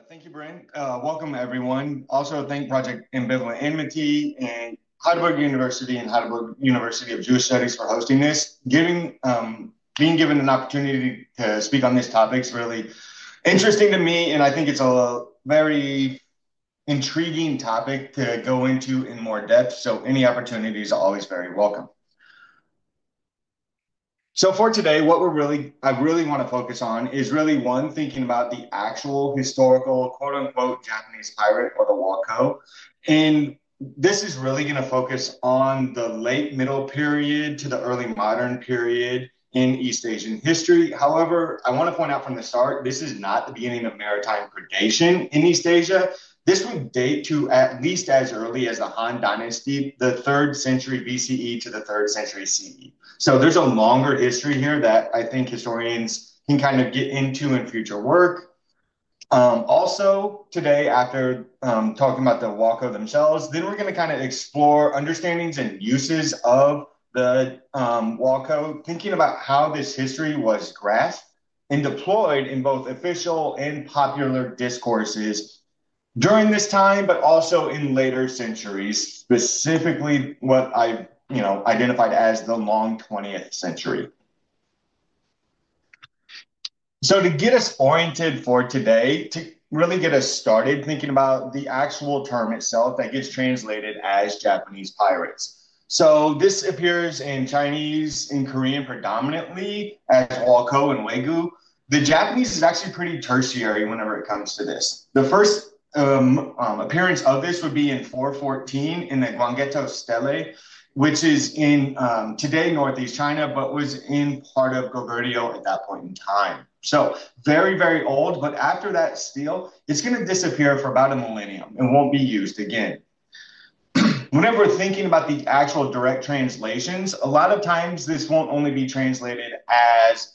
Thank you, Brent. Welcome, everyone. Also, thank Project Ambivalent Enmity and Heidelberg University and Heidelberg University of Jewish Studies for hosting this. Being given an opportunity to speak on this topic is really interesting to me, and I think it's a very intriguing topic to go into in more depth. So, any opportunity is always very welcome. So for today, I really want to focus on is really one, thinking about the actual historical quote unquote Japanese pirate or the Wako. And this is really going to focus on the late middle period to the early modern period in East Asian history. However, I want to point out from the start, this is not the beginning of maritime predation in East Asia. This would date to at least as early as the Han Dynasty, the 3rd century BCE to the 3rd century CE. So there's a longer history here that I think historians can kind of get into in future work. Also, today, after talking about the Wako themselves, then we're going to kind of explore understandings and uses of the Wako, thinking about how this history was grasped and deployed in both official and popular discourses during this time, but also in later centuries, specifically what I've identified as the long 20th century. So to get us oriented for today, to really get us started thinking about the actual term itself that gets translated as Japanese pirates. So this appears in Chinese and Korean predominantly as Wako and Wegu. The Japanese is actually pretty tertiary whenever it comes to this. The first appearance of this would be in 414 in the Gwanggaeto Stele, which is in today Northeast China, but was in part of Goguryeo at that point in time. So very, very old, but after that stele, it's going to disappear for about a millennium and won't be used again. Whenever we're thinking about the actual direct translations, a lot of times this won't only be translated as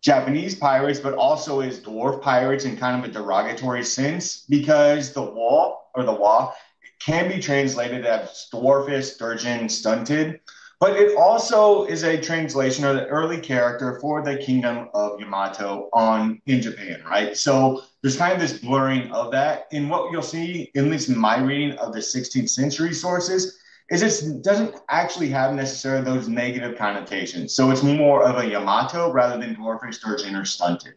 Japanese pirates, but also as dwarf pirates in kind of a derogatory sense, because the wa can be translated as dwarfish, sturgeon, stunted, but it also is a translation or the early character for the kingdom of Yamato in Japan, right? So there's kind of this blurring of that. And what you'll see, at least in my reading of the 16th century sources, is it doesn't actually have necessarily those negative connotations. So it's more of a Yamato rather than dwarfish, sturgeon, or stunted.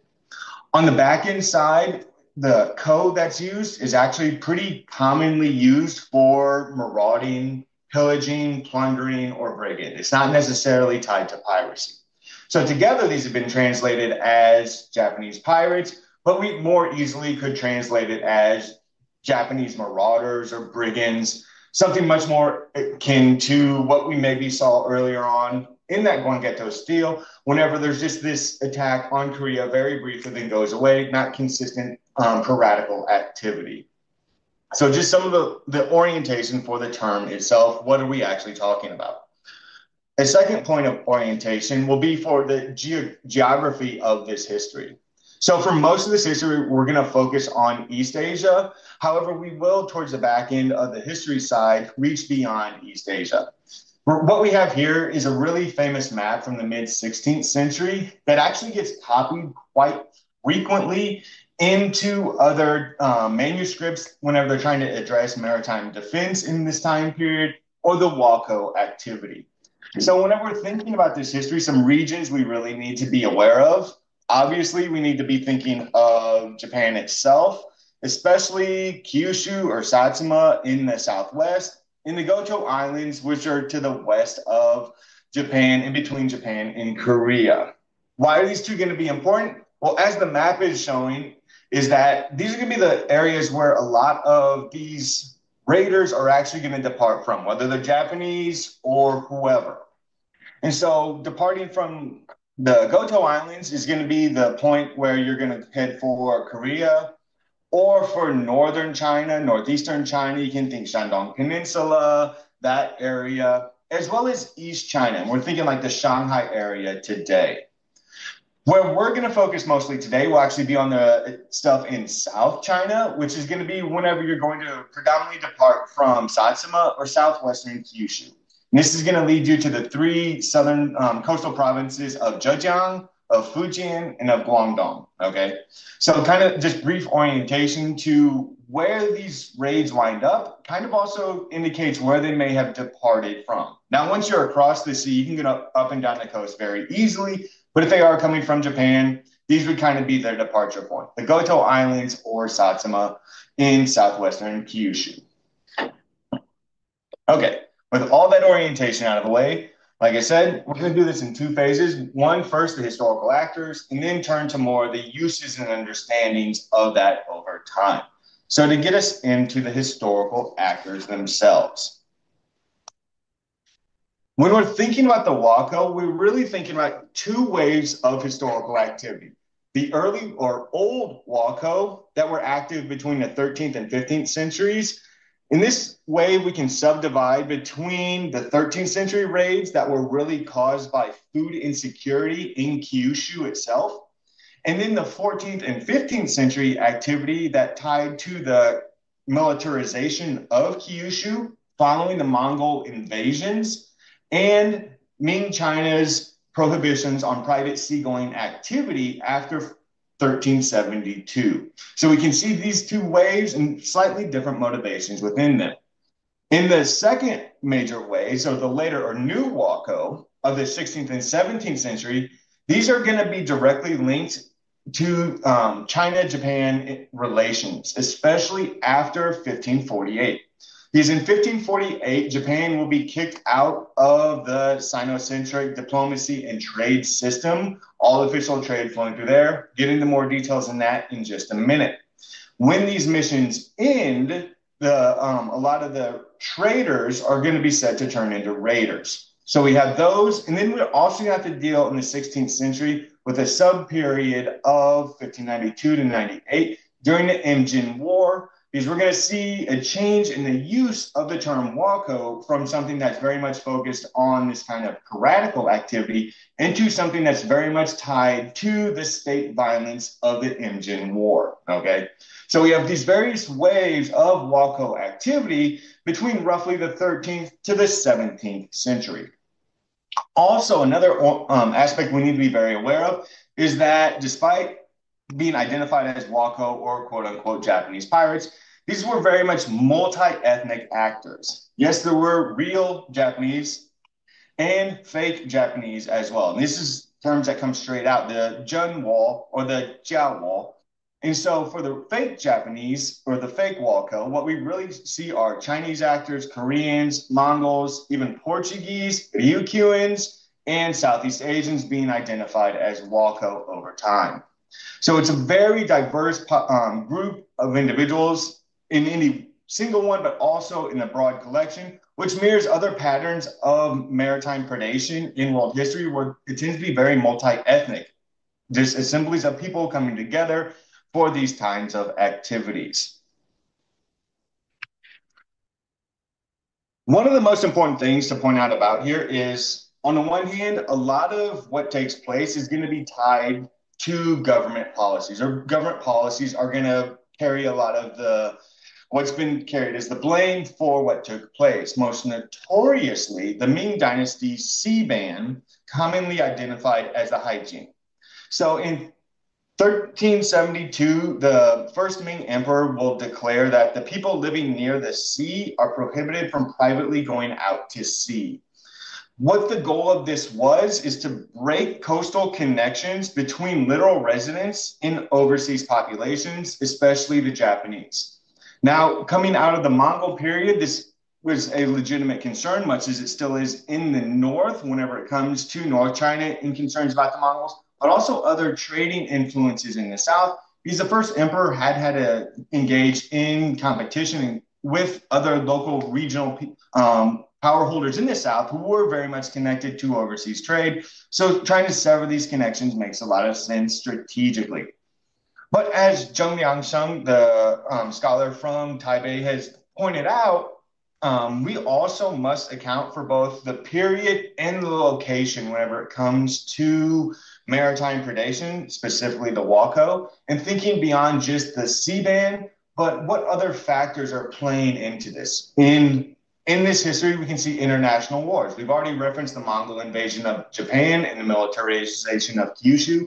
On the back end side, the code that's used is actually pretty commonly used for marauding, pillaging, plundering, or brigand. It's not necessarily tied to piracy. So together, these have been translated as Japanese pirates, but we more easily could translate it as Japanese marauders or brigands, something much more akin to what we maybe saw earlier on in that Gwanggaeto stele, whenever there's just this attack on Korea very briefly, then goes away, not consistent piratical activity. So just some of the orientation for the term itself, what are we actually talking about? A second point of orientation will be for the geography of this history. So for most of this history, we're going to focus on East Asia. However, we will, towards the back end of the history side, reach beyond East Asia. What we have here is a really famous map from the mid-16th century that actually gets copied quite frequently into other manuscripts whenever they're trying to address maritime defense in this time period or the Wako activity. So whenever we're thinking about this history, some regions we really need to be aware of. Obviously, we need to be thinking of Japan itself, especially Kyushu or Satsuma in the southwest, in the Goto Islands, which are to the west of Japan, in between Japan and Korea. Why are these two going to be important? Well, as the map is showing, is that these are going to be the areas where a lot of these raiders are actually going to depart from, whether they're Japanese or whoever. And so departing from the Goto Islands is going to be the point where you're going to head for Korea, or for northern China, northeastern China, you can think Shandong Peninsula, that area, as well as East China. And we're thinking like the Shanghai area today. Where we're going to focus mostly today will actually be on the stuff in South China, which is going to be whenever you're going to predominantly depart from Satsuma or southwestern Kyushu. And this is going to lead you to the three southern coastal provinces of Zhejiang, of Fujian, and of Guangdong. Okay, so kind of just brief orientation to where these raids wind up kind of also indicates where they may have departed from. Now, once you're across the sea, you can get up and down the coast very easily. But if they are coming from Japan, these would kind of be their departure point, the Goto Islands or Satsuma in southwestern Kyushu. Okay, with all that orientation out of the way, like I said, we're going to do this in two phases. One, first, the historical actors, and then turn to more the uses and understandings of that over time. So to get us into the historical actors themselves. When we're thinking about the Wako, we're really thinking about two waves of historical activity. The early or old Wako that were active between the 13th and 15th centuries. In this way, we can subdivide between the 13th century raids that were really caused by food insecurity in Kyushu itself, and then the 14th and 15th century activity that tied to the militarization of Kyushu following the Mongol invasions and Ming China's prohibitions on private seagoing activity after 1372. So we can see these two waves and slightly different motivations within them. In the second major wave, so the later or new Wako of the 16th and 17th century, these are going to be directly linked to China-Japan relations, especially after 1548. Because in 1548, Japan will be kicked out of the Sino-centric diplomacy and trade system, all official trade flowing through there. Get into more details on that in just a minute. When these missions end, a lot of the traders are going to be set to turn into raiders. So we have those, and then we're also going to have to deal in the 16th century with a sub-period of 1592 to 98 during the Imjin War, because we're going to see a change in the use of the term Wako from something that's very much focused on this kind of piratical activity into something that's very much tied to the state violence of the Imjin War, okay? So we have these various waves of Wako activity between roughly the 13th to the 17th century. Also, another aspect we need to be very aware of is that despite being identified as Wako or quote unquote Japanese pirates, these were very much multi-ethnic actors. Yes, there were real Japanese and fake Japanese as well. And this is terms that come straight out, the Jun Wall or the Jia Wall. And so for the fake Japanese or the fake Wako, what we really see are Chinese actors, Koreans, Mongols, even Portuguese, Ryukyuans, and Southeast Asians being identified as Wako over time. So it's a very diverse group of individuals in any single one, but also in a broad collection, which mirrors other patterns of maritime predation in world history, where it tends to be very multi-ethnic. There's assemblies of people coming together for these kinds of activities. One of the most important things to point out about here is, on the one hand, a lot of what takes place is going to be tied to government policies, or government policies are going to carry a lot of what's been carried as the blame for what took place. Most notoriously, the Ming Dynasty's sea ban, commonly identified as the Haijin. So in 1372, the first Ming emperor will declare that the people living near the sea are prohibited from privately going out to sea. What the goal of this was is to break coastal connections between literal residents and overseas populations, especially the Japanese. Now, coming out of the Mongol period, this was a legitimate concern, much as it still is in the north whenever it comes to North China and concerns about the Mongols, but also other trading influences in the south, because the first emperor had to engage in competition with other local regional power holders in the south who were very much connected to overseas trade. So trying to sever these connections makes a lot of sense strategically. But as Zheng Liangsheng, the scholar from Taipei, has pointed out, we also must account for both the period and the location whenever it comes to maritime predation, specifically the Wako, and thinking beyond just the sea ban, but what other factors are playing into this. In In this history, we can see international wars. We've already referenced the Mongol invasion of Japan and the militarization of Kyushu.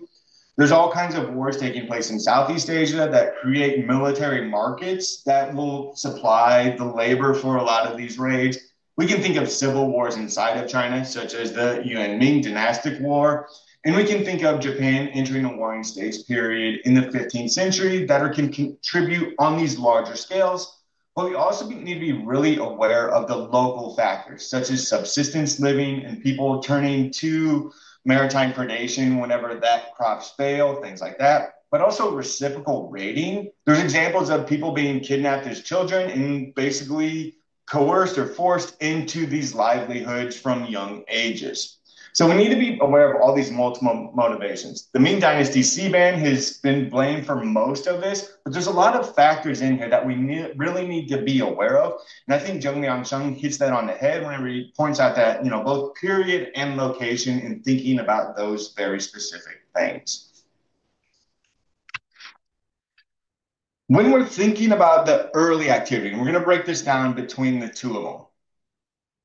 There's all kinds of wars taking place in Southeast Asia that create military markets that will supply the labor for a lot of these raids. We can think of civil wars inside of China, such as the Yuan Ming dynastic war. And we can think of Japan entering a warring states period in the 15th century that can contribute on these larger scales. But we also need to be really aware of the local factors, such as subsistence living and people turning to maritime predation whenever that crops fail, things like that. But also reciprocal raiding. There's examples of people being kidnapped as children and basically coerced or forced into these livelihoods from young ages. So we need to be aware of all these multiple motivations. The Ming Dynasty C-band has been blamed for most of this, but there's a lot of factors in here that we really need to be aware of. And I think Zheng Liangsheng hits that on the head whenever he points out that, both period and location in thinking about those very specific things. When we're thinking about the early activity, and we're going to break this down between the two of them.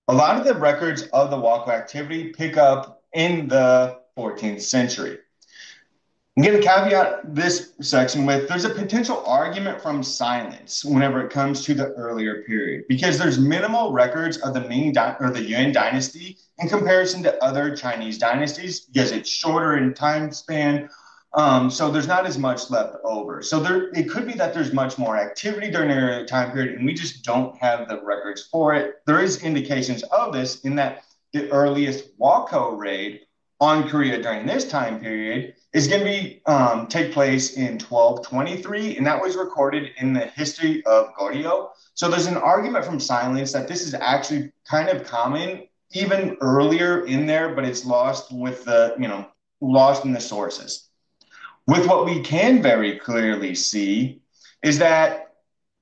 A lot of the records of the Wako activity pick up in the 14th century. I'm going to caveat this section with there's a potential argument from silence whenever it comes to the earlier period because there's minimal records of the Ming or the Yuan dynasty in comparison to other Chinese dynasties because it's shorter in time span. So there's not as much left over. So it could be that there's much more activity during the time period, and we just don't have the records for it. There is indications of this in that the earliest Wako raid on Korea during this time period is going to be take place in 1223, and that was recorded in the history of Goryeo. So there's an argument from silence that this is actually kind of common even earlier in there, but it's lost with the lost in the sources. With what we can very clearly see is that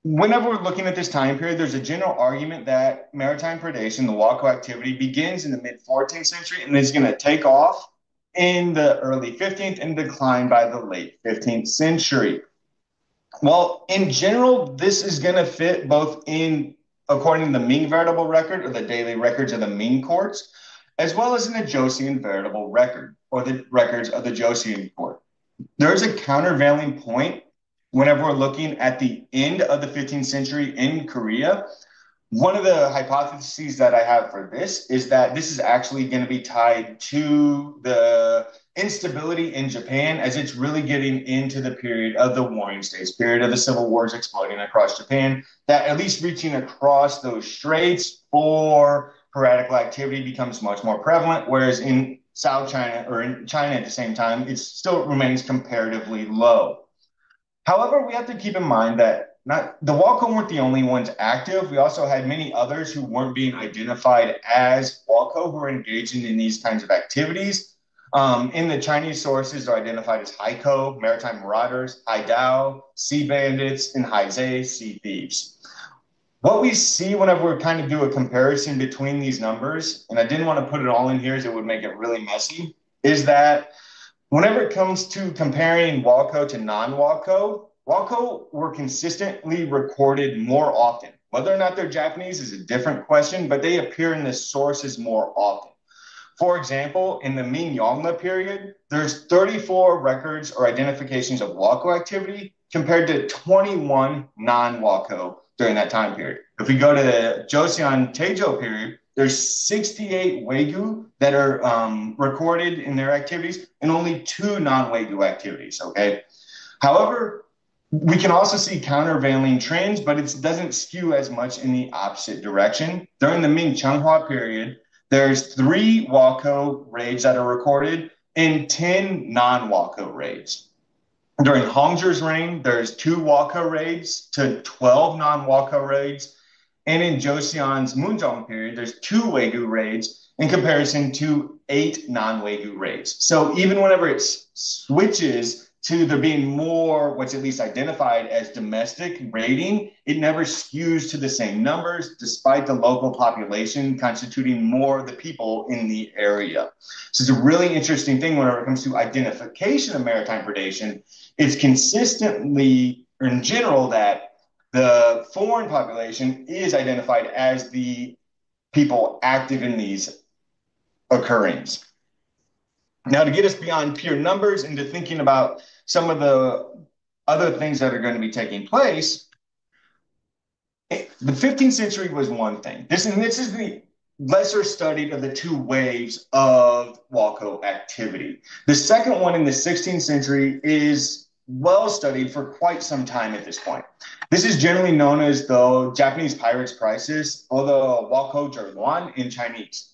whenever we're looking at this time period, there's a general argument that maritime predation, the Wako activity, begins in the mid-14th century and is going to take off in the early 15th and decline by the late 15th century. Well, in general, this is going to fit both in, according to the Ming veritable record or the daily records of the Ming courts, as well as in the Joseon veritable record or the records of the Joseon court. There's a countervailing point whenever we're looking at the end of the 15th century in Korea. One of the hypotheses that I have for this is that this is actually going to be tied to the instability in Japan as it's really getting into the period of the warring states, period of the civil wars exploding across Japan, that at least reaching across those straits for piratical activity becomes much more prevalent, whereas in South China or in China at the same time, it still remains comparatively low. However, we have to keep in mind that the Wako weren't the only ones active. We also had many others who weren't being identified as Wako who were engaging in these kinds of activities. In the Chinese sources, they're identified as Haiko, maritime marauders, Haidao, sea bandits, and Haizei, sea thieves. What we see whenever we kind of do a comparison between these numbers, and I didn't want to put it all in here as it would make it really messy, is that whenever it comes to comparing Wako to non-Wako, Wako were consistently recorded more often. Whether or not they're Japanese is a different question, but they appear in the sources more often. For example, in the Ming Yongle period, there's 34 records or identifications of Wako activity compared to 21 non-Wako during that time period. If we go to the Joseon Taejo period, there's 68 Wegu that are recorded in their activities and only 2 non-Wegu activities, okay? However, we can also see countervailing trends, but it doesn't skew as much in the opposite direction. During the Ming Changhua period, there's 3 Wako raids that are recorded and 10 non-Wako raids. During Hongzhi's reign, there's 2 Wako raids to 12 non-Wako raids. And in Joseon's Munjong period, there's 2 Wegu raids in comparison to 8 non-Wegu raids. So even whenever it switches to there being more what's at least identified as domestic raiding, it never skews to the same numbers, despite the local population constituting more of the people in the area. So it's a really interesting thing whenever it comes to identification of maritime predation. It's consistently, or in general, that the foreign population is identified as the people active in these occurrings. Now, to get us beyond pure numbers into thinking about some of the other things that are going to be taking place, the 15th century was one thing. This is the lesser studied of the two waves of Walco activity. The second one in the 16th century is well studied for quite some time at this point. This is generally known as the Japanese pirates crisis or the Walco Zheguan in Chinese.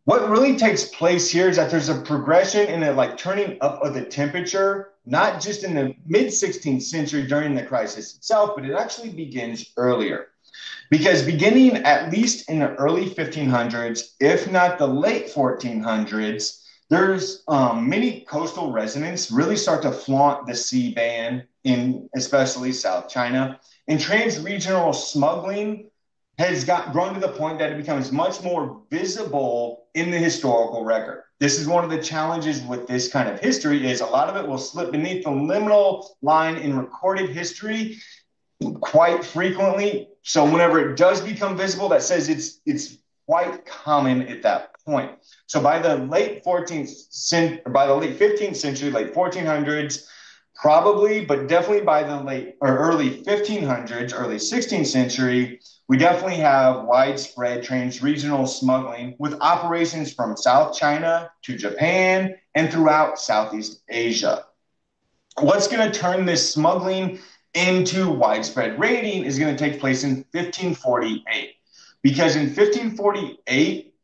What really takes place here is that there's a progression in the like turning up of the temperature, not just in the mid 16th century during the crisis itself, but it actually begins earlier. Because beginning at least in the early 1500s, if not the late 1400s, there's many coastal residents really start to flaunt the sea ban in especially South China. And trans-regional smuggling has grown to the point that it becomes much more visible in the historical record. This is one of the challenges with this kind of history is a lot of it will slip beneath the liminal line in recorded history quite frequently. So whenever it does become visible, that says it's quite common at that point. So by the late 15th century, late 1400s, probably, but definitely by the late or early 1500s, early 16th century, we definitely have widespread trans-regional smuggling with operations from South China to Japan and throughout Southeast Asia. What's going to turn this smuggling into widespread raiding is going to take place in 1548. Because in 1548,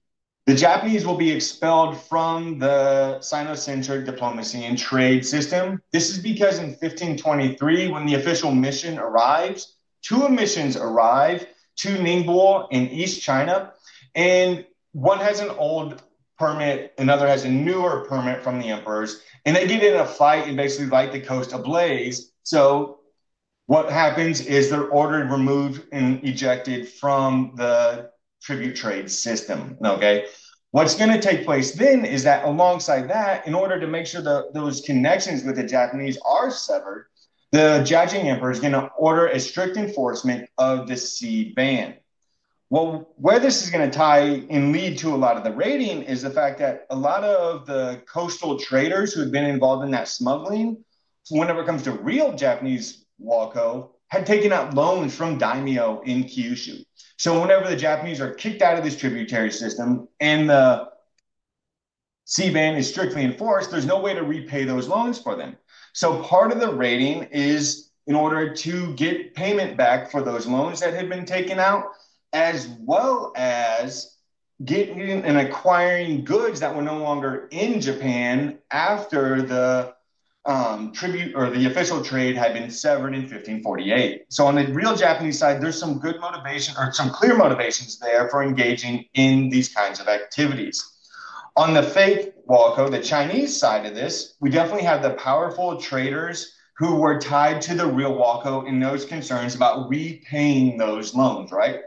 the Japanese will be expelled from the Sino-centric diplomacy and trade system. This is because in 1523, when the official mission arrives, two missions arrive to Ningbo in East China, and one has an old permit, another has a newer permit from the emperors, and they get in a fight and basically light the coast ablaze. So what happens is they're ordered, removed, and ejected from the tribute trade system, okay? What's going to take place then is that alongside that, in order to make sure that those connections with the Japanese are severed, the Jiajing Emperor is going to order a strict enforcement of the sea ban. Well, where this is going to tie and lead to a lot of the raiding is the fact that a lot of the coastal traders who had been involved in that smuggling, whenever it comes to real Japanese Walco, had taken out loans from daimyo in Kyushu. So whenever the Japanese are kicked out of this tributary system and the sea ban is strictly enforced, there's no way to repay those loans for them. So part of the raiding is in order to get payment back for those loans that had been taken out, as well as getting and acquiring goods that were no longer in Japan after the tribute or the official trade had been severed in 1548. So on the real Japanese side, there's some good motivation or some clear motivations there for engaging in these kinds of activities. On the fake Walco, the Chinese side of this, we definitely have the powerful traders who were tied to the real Walco in those concerns about repaying those loans, right?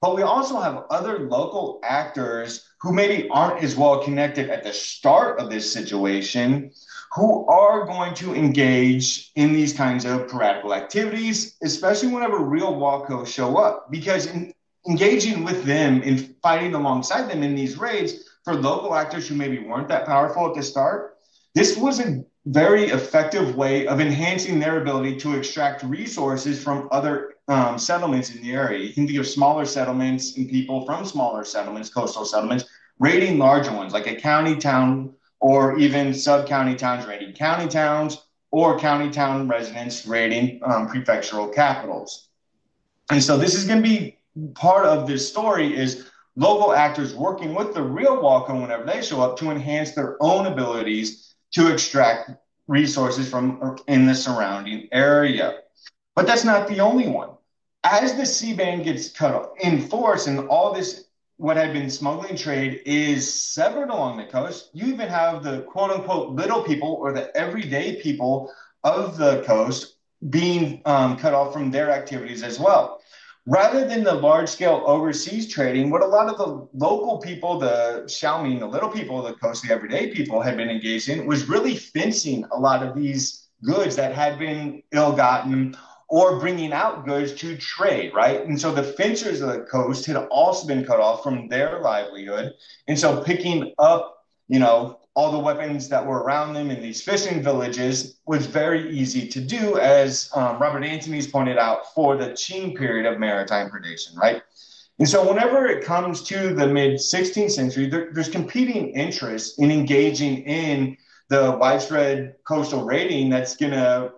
But we also have other local actors who maybe aren't as well connected at the start of this situation, who are going to engage in these kinds of piratical activities, especially whenever real Walco show up, because engaging with them and fighting alongside them in these raids for local actors who maybe weren't that powerful at the start, this was a very effective way of enhancing their ability to extract resources from other settlements in the area. You can think of smaller settlements and people from smaller settlements, coastal settlements, raiding larger ones like a county town or even sub-county towns raiding county towns or county town residents raiding prefectural capitals. And so this is going to be part of this story is local actors working with the real Walco whenever they show up to enhance their own abilities to extract resources from in the surrounding area. But that's not the only one. As the sea ban gets cut in force and all this, what had been smuggling trade is severed along the coast, you even have the quote unquote little people or the everyday people of the coast being cut off from their activities as well. Rather than the large scale overseas trading, what a lot of the local people, the Xiaoming, the little people of the coast, the everyday people had been engaged in was really fencing a lot of these goods that had been ill gotten or bringing out goods to trade, right? And so the fencers of the coast had also been cut off from their livelihood. And so picking up, all the weapons that were around them in these fishing villages was very easy to do, as Robert Anthony's pointed out, for the Qing period of maritime predation, right? And so whenever it comes to the mid 16th century, there's competing interests in engaging in the widespread coastal raiding that's going to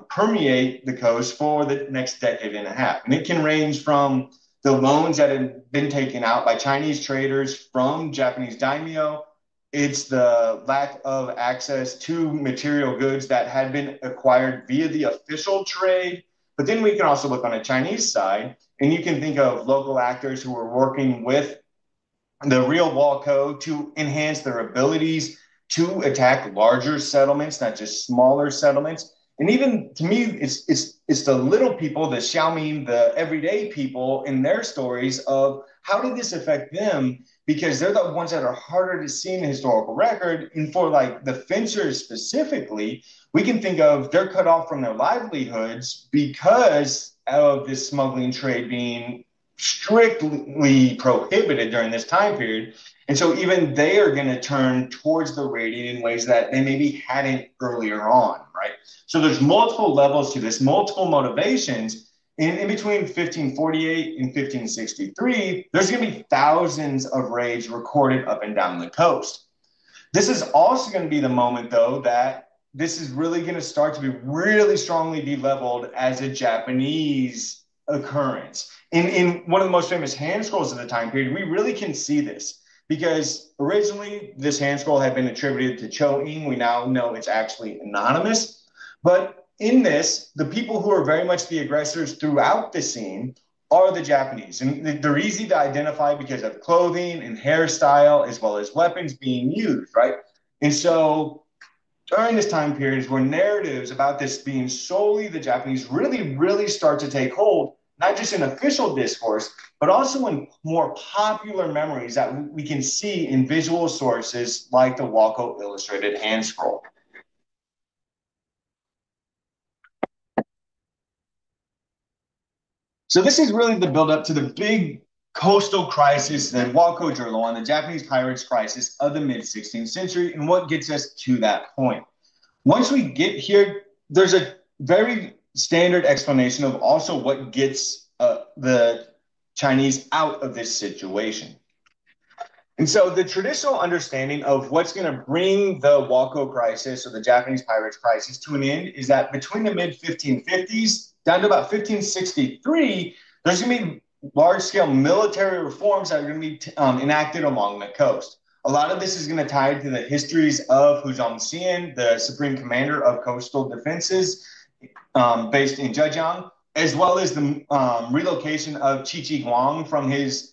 permeate the coast for the next decade and a half. And it can range from the loans that have been taken out by Chinese traders from Japanese daimyo. It's the lack of access to material goods that had been acquired via the official trade. But then we can also look on the Chinese side, and you can think of local actors who are working with the real Walco to enhance their abilities to attack larger settlements, not just smaller settlements. And even to me, it's the little people, the Xiaoming, the everyday people in their stories of how did this affect them? Because they're the ones that are harder to see in the historical record. And for like the fencers specifically, we can think of they're cut off from their livelihoods because of this smuggling trade being strictly prohibited during this time period. And so even they are going to turn towards the raiding in ways that they maybe hadn't earlier on, right? So there's multiple levels to this, multiple motivations. In between 1548 and 1563, there's going to be thousands of raids recorded up and down the coast. This is also going to be the moment, though, that this is really going to start to be really strongly de-leveled as a Japanese occurrence. In one of the most famous hand scrolls of the time period, we really can see this because originally this hand scroll had been attributed to Cho Ing. We now know it's actually anonymous. But in this, the people who are very much the aggressors throughout the scene are the Japanese. And they're easy to identify because of clothing and hairstyle, as well as weapons being used, right? And so during this time period is where narratives about this being solely the Japanese really, really start to take hold, not just in official discourse, but also in more popular memories that we can see in visual sources like the Walco Illustrated Hand Scroll. So this is really the buildup to the big coastal crisis, the Walco Journal, and the Japanese pirates crisis of the mid-16th century, and what gets us to that point. Once we get here, there's a very standard explanation of also what gets the Chinese out of this situation. And so the traditional understanding of what's going to bring the Walco crisis or the Japanese pirates crisis to an end is that between the mid-1550s down to about 1563, there's going to be large-scale military reforms that are going to be enacted along the coast. A lot of this is going to tie to the histories of Hu Zhongxian, the supreme commander of coastal defenses based in Zhejiang, as well as the relocation of Qi Guang from his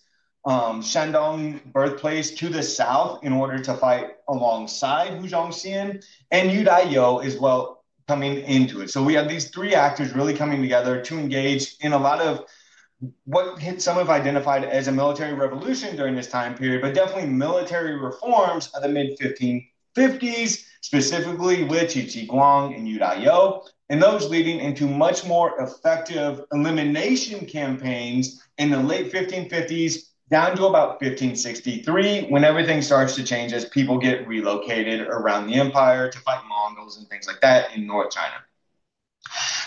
Shandong birthplace to the south in order to fight alongside Hu Zhongxian, and Yu Daiyo as well coming into it. So we have these three actors really coming together to engage in a lot of what some have identified as a military revolution during this time period, but definitely military reforms of the mid-1550s, specifically with Qi Guang and Yu Daiyo, and those leading into much more effective elimination campaigns in the late 1550s down to about 1563, when everything starts to change as people get relocated around the empire to fight Mongols and things like that in North China.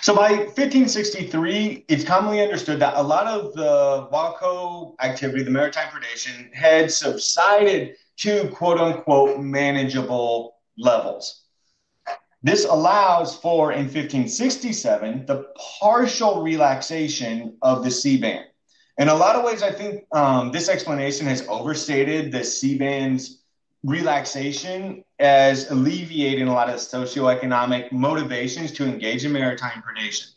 So by 1563, it's commonly understood that a lot of the Walco activity, the maritime predation, had subsided to quote unquote manageable levels. This allows for, in 1567, the partial relaxation of the sea ban. In a lot of ways, I think this explanation has overstated the sea ban's relaxation as alleviating a lot of socioeconomic motivations to engage in maritime predation.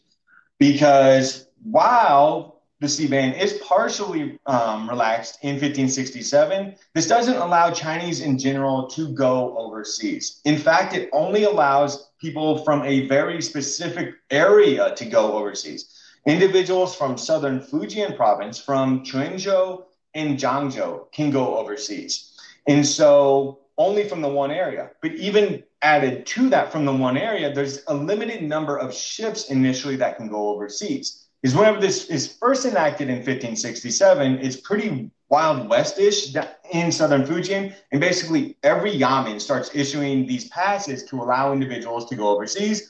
Because while the sea ban is partially relaxed in 1567, this doesn't allow Chinese in general to go overseas. In fact, it only allows people from a very specific area to go overseas. Individuals from southern Fujian province, from Quanzhou and Zhangzhou, can go overseas. And so only from the one area. But even added to that from the one area, there's a limited number of ships initially that can go overseas. Is whenever this is first enacted in 1567, it's pretty Wild West-ish in southern Fujian, and basically every yamen starts issuing these passes to allow individuals to go overseas.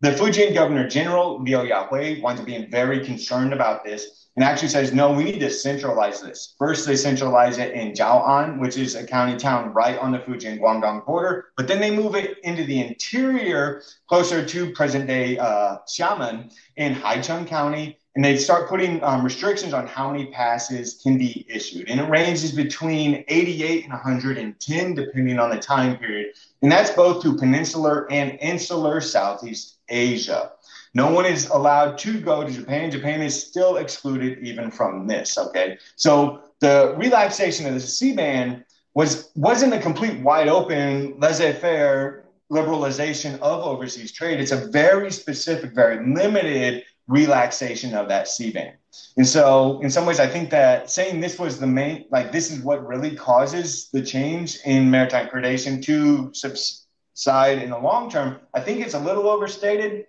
The Fujian Governor General, Liu Yahui, winds up being very concerned about this and actually says, no, we need to centralize this. First, they centralize it in Jiao'an, which is a county town right on the Fujian Guangdong border, but then they move it into the interior, closer to present-day Xiamen in Haicheng County, and they start putting restrictions on how many passes can be issued. And it ranges between 88 and 110, depending on the time period. And that's both to peninsular and insular Southeast Asia. No one is allowed to go to Japan. Japan is still excluded even from this, okay? So the relaxation of the sea ban wasn't a complete wide open, laissez-faire liberalization of overseas trade. It's a very specific, very limited relaxation of that sea ban. And so in some ways, I think that saying this was the main, like this is what really causes the change in maritime predation to subside in the long term, I think it's a little overstated.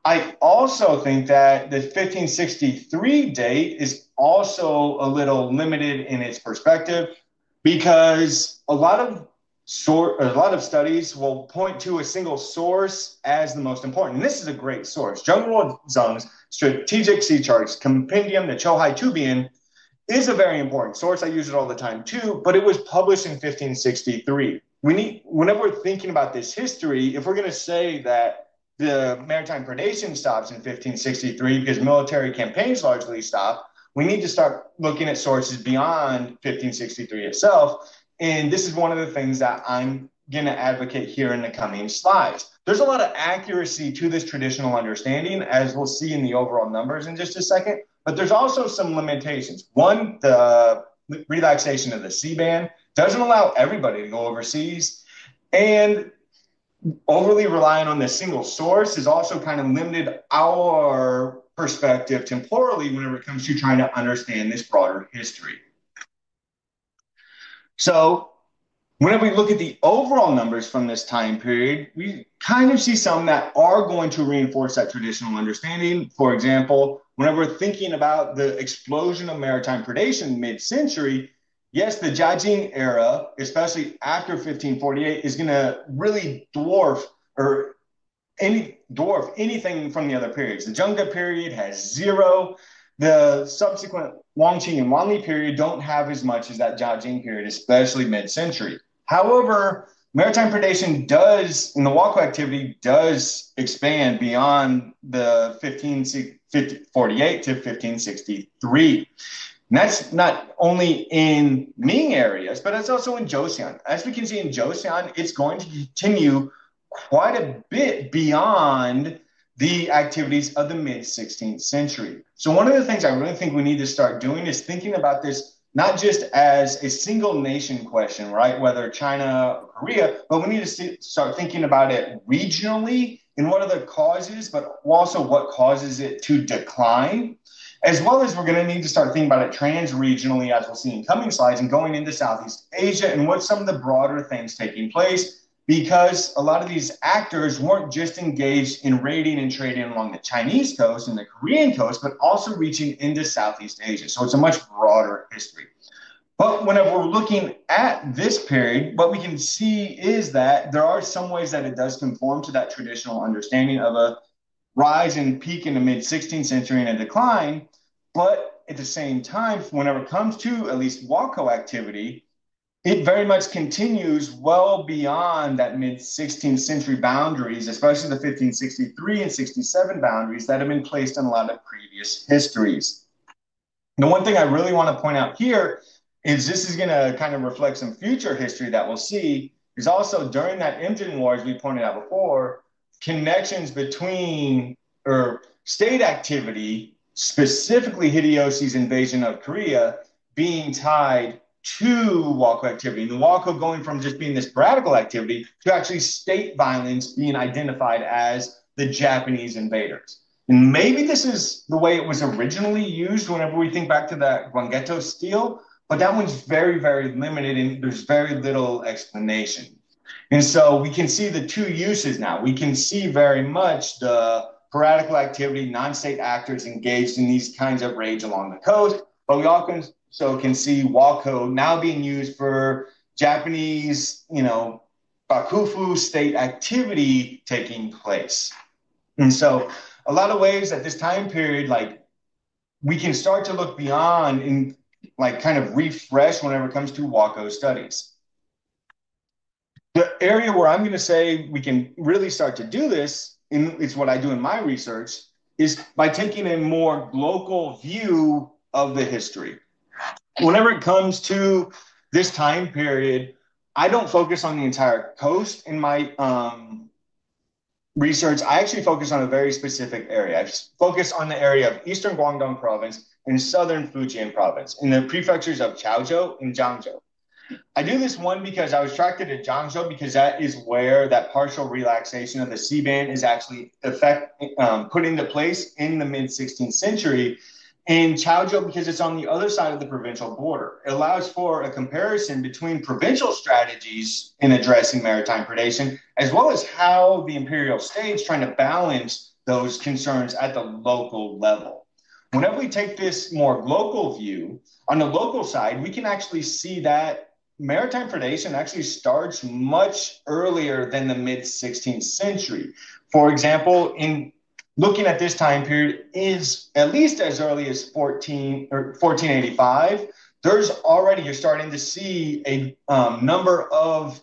I also think that the 1563 date is also a little limited in its perspective because a lot of studies will point to a single source as the most important. And this is a great source. Zheng Zheng's Strategic Sea Charts Compendium to Chohai Tubian is a very important source. I use it all the time too, but it was published in 1563. Whenever we're thinking about this history, if we're going to say that the maritime predation stops in 1563 because military campaigns largely stop, we need to start looking at sources beyond 1563 itself. And this is one of the things that I'm going to advocate here in the coming slides. There's a lot of accuracy to this traditional understanding, as we'll see in the overall numbers in just a second, but there's also some limitations. One, the relaxation of the sea ban doesn't allow everybody to go overseas, and overly relying on this single source is also kind of limited our perspective temporally whenever it comes to trying to understand this broader history. So whenever we look at the overall numbers from this time period, we kind of see some that are going to reinforce that traditional understanding. For example, whenever we're thinking about the explosion of maritime predation mid-century, yes, the Jiajing era, especially after 1548, is going to really dwarf anything from the other periods. The Zhengde period has zero. The subsequent Wangqing and Wanli period don't have as much as that Jiajing period, especially mid-century. However, maritime predation does, and the Wako activity does expand beyond the 1548 to 1563. And that's not only in Ming areas, but it's also in Joseon. As we can see in Joseon, it's going to continue quite a bit beyond the activities of the mid-16th century. So one of the things I really think we need to start doing is thinking about this not just as a single nation question, right? Whether China or Korea, but we need to start thinking about it regionally and what are the causes, but also what causes it to decline, as well as we're going to need to start thinking about it trans-regionally, as we'll see in coming slides, and going into Southeast Asia and what's some of the broader things taking place, because a lot of these actors weren't just engaged in raiding and trading along the Chinese coast and the Korean coast, but also reaching into Southeast Asia. So it's a much broader history. But whenever we're looking at this period, what we can see is that there are some ways that it does conform to that traditional understanding of a rise and peak in the mid-16th century and a decline. But at the same time, whenever it comes to at least Wako activity, it very much continues well beyond that mid-16th century boundaries, especially the 1563 and 67 boundaries that have been placed in a lot of previous histories. The one thing I really want to point out here is this is going to kind of reflect some future history that we'll see is also during that Imjin War, as we pointed out before, connections between state activity, specifically Hideyoshi's invasion of Korea, being tied to Wako activity. And the Wako going from just being this radical activity to actually state violence being identified as the Japanese invaders. And maybe this is the way it was originally used whenever we think back to that Guangetto steel, but that one's very, very limited and there's very little explanation. And so we can see the two uses now. We can see very much the piratical activity, non-state actors engaged in these kinds of raids along the coast, but we also can see Walco now being used for Japanese, Bakufu state activity taking place. And so a lot of ways at this time period, like we can start to look beyond and like kind of refresh whenever it comes to Walco studies. The area where I'm going to say we can really start to do this, and it's what I do in my research, is by taking a more local view of the history. Whenever it comes to this time period, I don't focus on the entire coast in my research. I actually focus on a very specific area. I focus on the area of Eastern Guangdong Province and Southern Fujian Province in the prefectures of Chaozhou and Jiangzhou. I do this one because I was attracted to Jiangzhou because that is where that partial relaxation of the C-band is actually put into place in the mid-16th century. And Chaozhou because it's on the other side of the provincial border. It allows for a comparison between provincial strategies in addressing maritime predation, as well as how the imperial state's trying to balance those concerns at the local level. Whenever we take this more local view, on the local side, we can actually see that maritime predation actually starts much earlier than the mid-16th century. For example, in looking at this time period is at least as early as 1485. You're starting to see a number of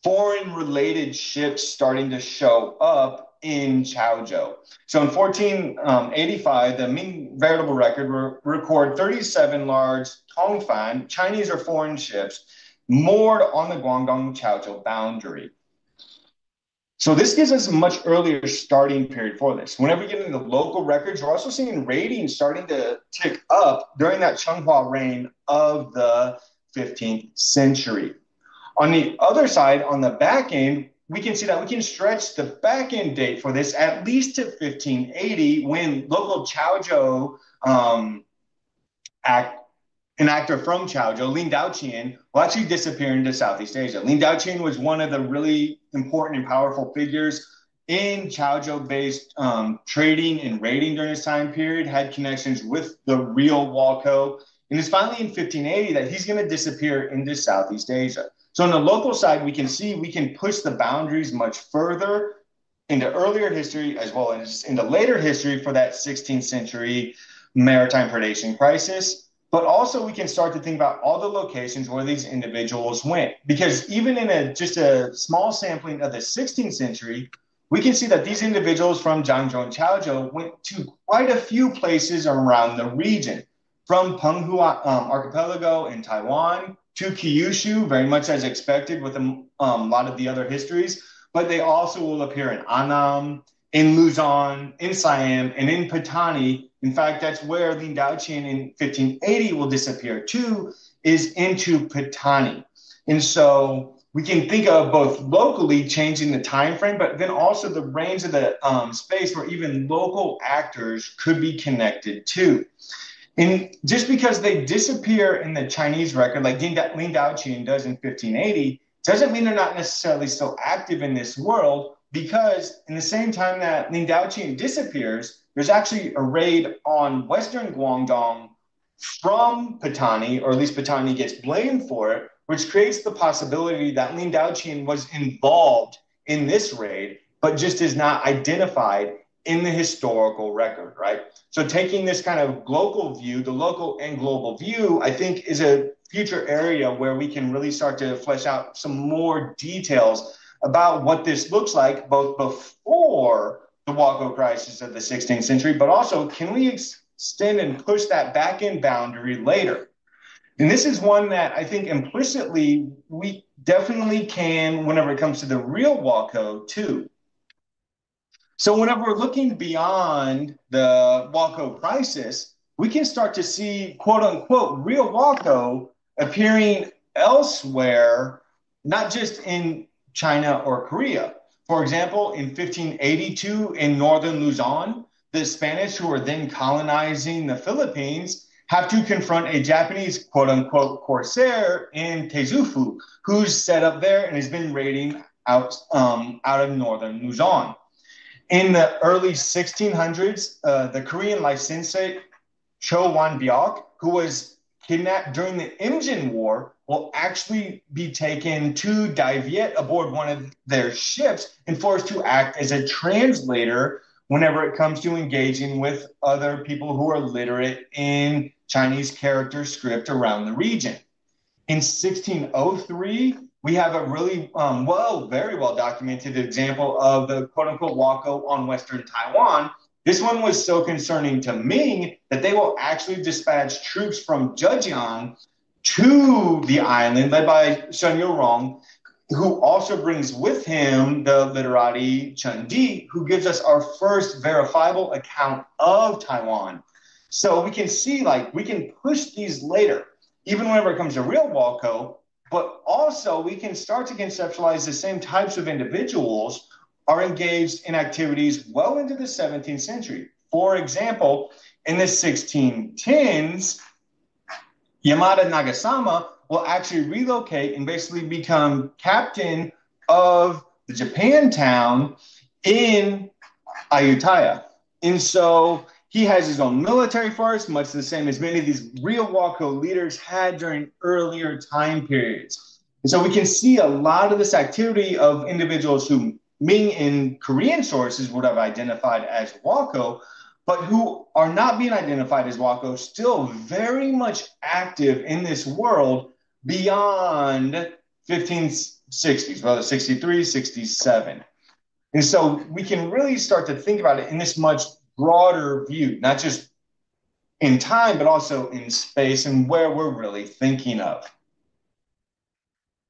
foreign-related ships starting to show up in Chaozhou. So in 1485, the Ming Veritable Record record 37 large Tongfan, Chinese or foreign ships, moored on the Guangdong-Chaozhou boundary. So this gives us a much earlier starting period for this. Whenever we get into the local records, we're also seeing ratings starting to tick up during that Chenghua reign of the 15th century. On the other side, on the back end, we can see that we can stretch the back end date for this at least to 1580 when local Chaozhou an actor from Chaozhou, Lin Daoqian, will actually disappear into Southeast Asia. Lin Daoqian was one of the really important and powerful figures in Chaozhou-based trading and raiding during this time period, had connections with the real Walco. And it's finally in 1580 that he's going to disappear into Southeast Asia. So on the local side, we can see we can push the boundaries much further into earlier history as well as into later history for that 16th century maritime predation crisis. But also we can start to think about all the locations where these individuals went. Because even in just a small sampling of the 16th century, we can see that these individuals from Jiangzhou and Chaozhou went to quite a few places around the region, from Penghu Archipelago in Taiwan to Kyushu, very much as expected with a lot of the other histories. But they also will appear in Annam, in Luzon, in Siam, and in Patani. In fact, that's where Lin Daoqian in 1580 will disappear too, is into Patani. And so we can think of both locally changing the time frame, but then also the range of the space where even local actors could be connected to. And just because they disappear in the Chinese record, like Lin Daoqian does in 1580, doesn't mean they're not necessarily still active in this world, because in the same time that Lin Daoqian disappears, there's actually a raid on Western Guangdong from Patani, or at least Patani gets blamed for it, which creates the possibility that Lin Daoqian was involved in this raid, but just is not identified in the historical record, right? So taking this kind of local view, the local and global view, I think is a future area where we can really start to flesh out some more details about what this looks like, both before the Walco crisis of the 16th century, but also can we extend and push that back end boundary later? And this is one that I think implicitly we definitely can whenever it comes to the real Walco too. So whenever we're looking beyond the Walco crisis, we can start to see quote unquote real Walco appearing elsewhere, not just in China or Korea. For example, in 1582 in northern Luzon, the Spanish who were then colonizing the Philippines have to confront a Japanese quote unquote corsair in Tezufu, who's set up there and has been raiding out of northern Luzon. In the early 1600s, the Korean licentiate Cho Wan Byok, who was kidnapped during the Imjin War, will actually be taken to Dai Viet aboard one of their ships and forced to act as a translator whenever it comes to engaging with other people who are literate in Chinese character script around the region. In 1603, we have a really very well documented example of the quote unquote Wako on Western Taiwan. This one was so concerning to Ming that they will actually dispatch troops from Zhejiang to the island, led by Shen Yurong, who also brings with him the literati Chen Di, who gives us our first verifiable account of Taiwan. So we can see, like, we can push these later, even whenever it comes to real Walco, but also we can start to conceptualize the same types of individuals are engaged in activities well into the 17th century. For example, in the 1610s, Yamada Nagasama will actually relocate and basically become captain of the Japantown in Ayutthaya. And so he has his own military force, much the same as many of these real Wako leaders had during earlier time periods. And so we can see a lot of this activity of individuals who Ming in Korean sources would have identified as Wako, but who are not being identified as Wako, still very much active in this world beyond 1560s, whether 63, 67. And so we can really start to think about it in this much broader view, not just in time, but also in space and where we're really thinking of.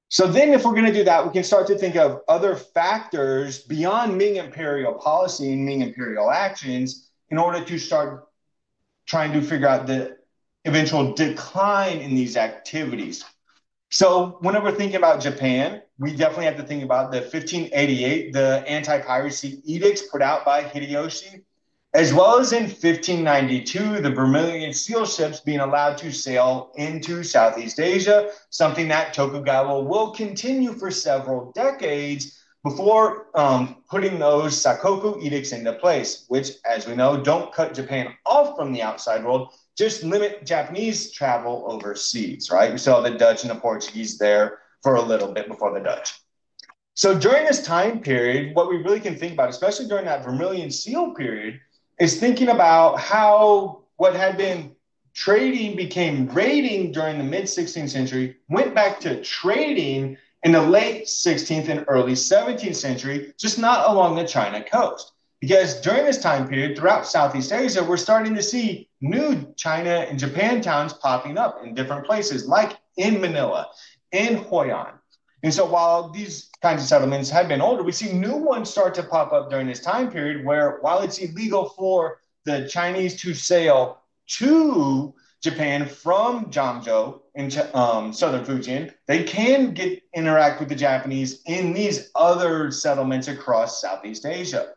So then if we're going to do that, we can start to think of other factors beyond Ming imperial policy and Ming imperial actions in order to start trying to figure out the eventual decline in these activities. So whenever we're thinking about Japan, we definitely have to think about the 1588, the anti-piracy edicts put out by Hideyoshi, as well as in 1592, the Vermilion Seal ships being allowed to sail into Southeast Asia, something that Tokugawa will continue for several decades before putting those Sakoku edicts into place, which, as we know, don't cut Japan off from the outside world, just limit Japanese travel overseas, right? We saw the Dutch and the Portuguese there for a little bit before the Dutch. So during this time period, what we really can think about, especially during that Vermilion Seal period, is thinking about how what had been trading became raiding during the mid-16th century, went back to trading in the late 16th and early 17th century, just not along the China coast. Because during this time period, throughout Southeast Asia, we're starting to see new China and Japan towns popping up in different places, like in Manila, in Hoi An. And so while these kinds of settlements have been older, we see new ones start to pop up during this time period where, while it's illegal for the Chinese to sail to Japan from Zhangzhou in southern Fujian, they can interact with the Japanese in these other settlements across Southeast Asia.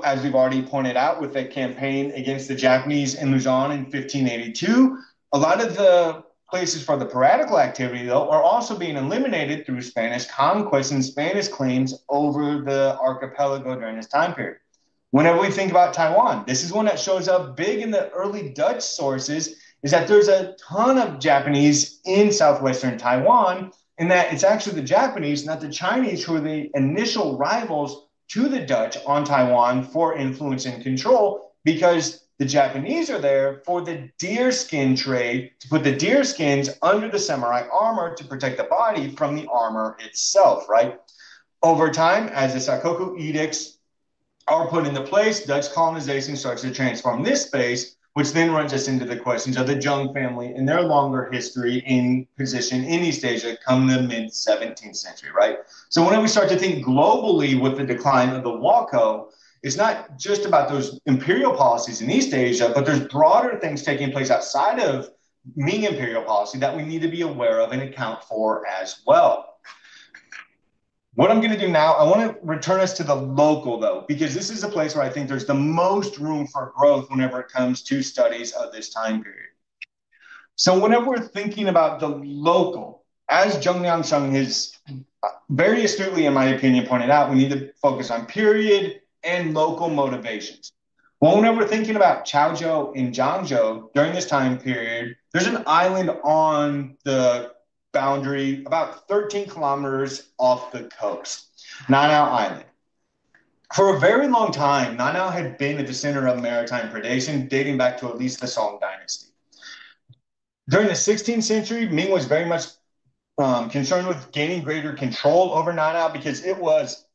As we've already pointed out with the campaign against the Japanese in Luzon in 1582, a lot of the places for the piratical activity, though, are also being eliminated through Spanish conquest and Spanish claims over the archipelago during this time period. Whenever we think about Taiwan, this is one that shows up big in the early Dutch sources, is that there's a ton of Japanese in southwestern Taiwan, and that it's actually the Japanese, not the Chinese, who are the initial rivals to the Dutch on Taiwan for influence and control, because the Japanese are there for the deer skin trade, to put the deer skins under the samurai armor to protect the body from the armor itself, right? Over time, as the Sakoku edicts are put into place, Dutch colonization starts to transform this space, which then runs us into the questions of the Zheng family and their longer history in position in East Asia come the mid-17th century, right? So whenever we start to think globally with the decline of the Wako, it's not just about those imperial policies in East Asia, but there's broader things taking place outside of Ming imperial policy that we need to be aware of and account for as well. What I'm going to do now, I want to return us to the local, though, because this is a place where I think there's the most room for growth whenever it comes to studies of this time period. So whenever we're thinking about the local, as Jung Liang Sung has very astutely, in my opinion, pointed out, we need to focus on period and local motivations. Well, whenever we're thinking about Chaozhou and Zhangzhou during this time period, there's an island on the boundary about 13 kilometers off the coast, Nanao Island. For a very long time, Nanao had been at the center of maritime predation dating back to at least the Song dynasty. During the 16th century, Ming was very much concerned with gaining greater control over Nanao because it was,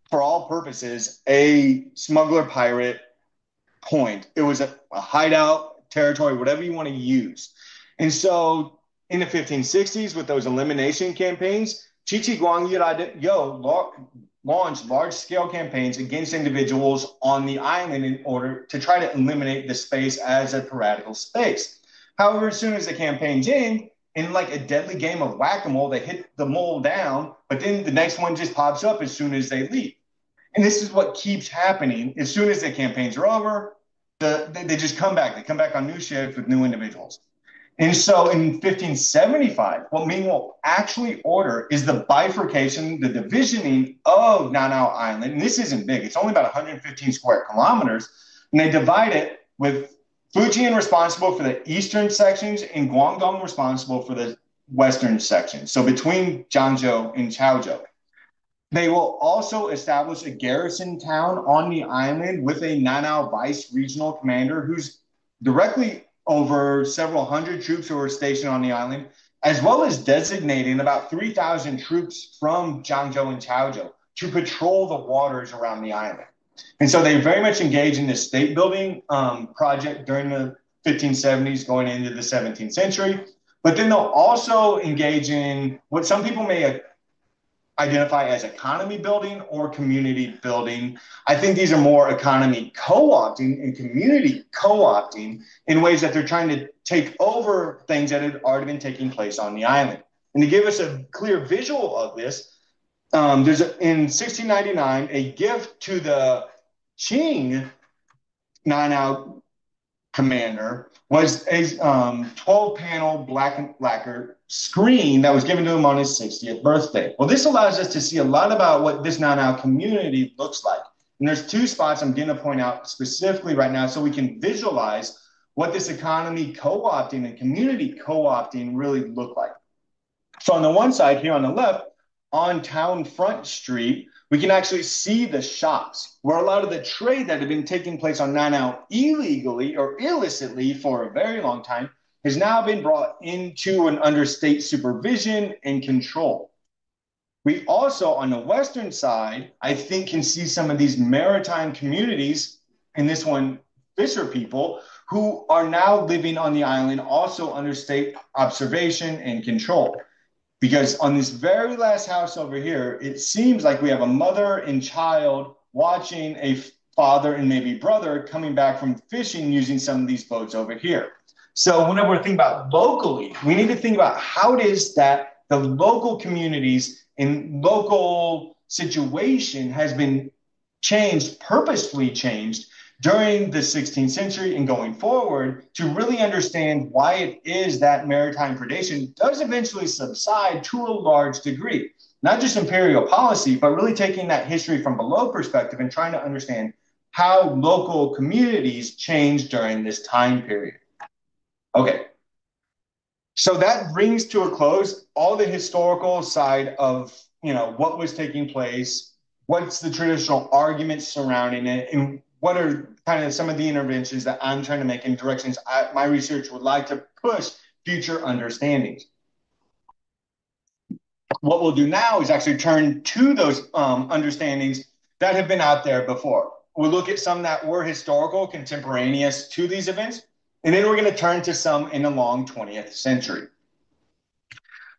for all purposes, a smuggler pirate point. It was a hideout territory, whatever you want to use. And so in the 1560s, with those elimination campaigns, Chichi Guang Yo launched large-scale campaigns against individuals on the island in order to try to eliminate the space as a piratical space. However, as soon as the campaign's in like a deadly game of whack-a-mole, they hit the mole down, but then the next one just pops up as soon as they leave. And this is what keeps happening. As soon as the campaigns are over, they just come back. They come back on new ships with new individuals. And so in 1575, what Ming will actually order is the bifurcation, the divisioning of Nanao Island. And this isn't big. It's only about 115 square kilometers. And they divide it with Fujian responsible for the eastern sections and Guangdong responsible for the western sections. So between Zhangzhou and Chaozhou. They will also establish a garrison town on the island with a Nanao vice regional commander who's directly over several hundred troops who are stationed on the island, as well as designating about 3,000 troops from Zhangzhou and Chaozhou to patrol the waters around the island. And so they very much engage in this state building project during the 1570s going into the 17th century. But then they'll also engage in what some people may identify as economy building or community building. I think these are more economy co-opting and community co-opting in ways that they're trying to take over things that had already been taking place on the island. And to give us a clear visual of this, in 1699, a gift to the Qing Nanao commander was a 12-panel black and lacquer screen that was given to him on his 60th birthday. Well, this allows us to see a lot about what this Nanao community looks like. And there's two spots I'm going to point out specifically right now so we can visualize what this economy co-opting and community co-opting really look like. So on the one side here on the left, on Town Front Street, we can actually see the shops where a lot of the trade that had been taking place on Nanao illegally or illicitly for a very long time has now been brought into and under state supervision and control. We also, on the western side, I think can see some of these maritime communities, in this one, fisher people, who are now living on the island also under state observation and control. Because on this very last house over here, it seems like we have a mother and child watching a father and maybe brother coming back from fishing using some of these boats over here. So whenever we're thinking about locally, we need to think about how it is that the local communities and local situation has been changed, purposefully changed during the 16th century and going forward to really understand why it is that maritime predation does eventually subside to a large degree. Not just imperial policy, but really taking that history from below perspective and trying to understand how local communities changed during this time period. Okay, so that brings to a close all the historical side of what was taking place, what's the traditional arguments surrounding it, and what are kind of some of the interventions that I'm trying to make in directions my research would like to push future understandings. What we'll do now is actually turn to those understandings that have been out there before. We'll look at some that were historical, contemporaneous to these events, and then we're going to turn to some in the long 20th century.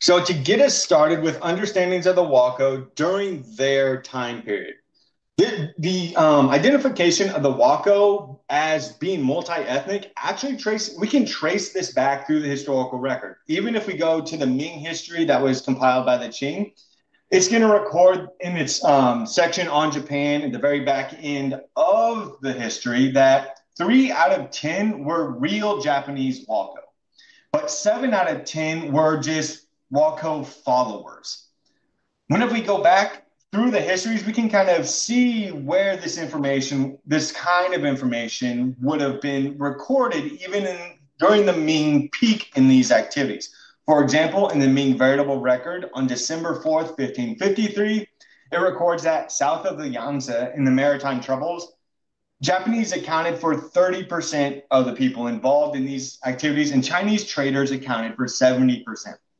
So to get us started with understandings of the Wako during their time period, the identification of the Wako as being multi-ethnic actually we can trace this back through the historical record. Even if we go to the Ming history that was compiled by the Qing, it's going to record in its section on Japan at the very back end of the history that 3 out of 10 were real Japanese Wako. but 7 out of 10 were just Walco followers. Whenever we go back through the histories, we can kind of see where this information, this kind of information, would have been recorded during the Ming peak in these activities. For example, in the Ming Veritable Record on December 4th, 1553, it records that south of the Yangtze in the Maritime Troubles, Japanese accounted for 30% of the people involved in these activities, and Chinese traders accounted for 70%.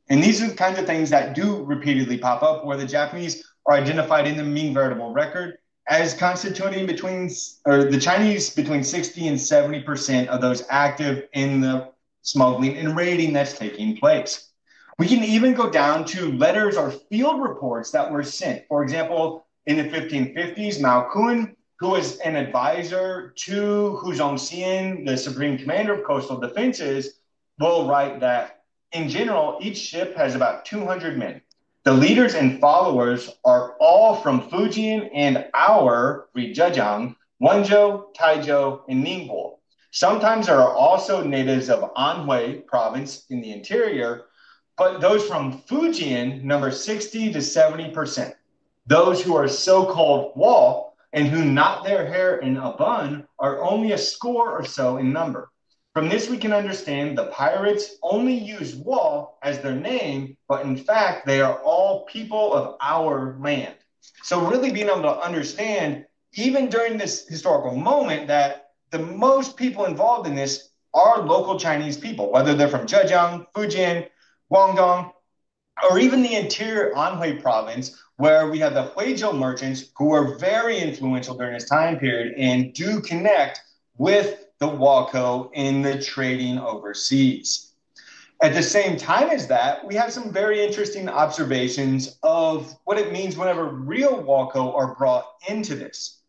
And these are the kinds of things that do repeatedly pop up, where the Japanese are identified in the Ming Veritable Record as constituting the Chinese between 60 and 70% of those active in the smuggling and raiding that's taking place. We can even go down to letters or field reports that were sent. For example, in the 1550s, Mao Kun, who was an advisor to Hu Zhongxian, the supreme commander of coastal defenses, will write that in general, each ship has about 200 men. The leaders and followers are all from Fujian and our Zhejiang, Wenzhou, Taizhou, and Ningbo. Sometimes there are also natives of Anhui province in the interior, but those from Fujian number 60 to 70%. Those who are so-called Wall and who knot their hair in a bun are only a score or so in number. From this, we can understand the pirates only use Wall as their name, but in fact, they are all people of our land. So really being able to understand, even during this historical moment, that the most people involved in this are local Chinese people, whether they're from Zhejiang, Fujian, Guangdong, or even the interior Anhui province, where we have the Huizhou merchants who were very influential during this time period and do connect with the Walco in the trading overseas. At the same time as that, we have some very interesting observations of what it means whenever real Walco are brought into this.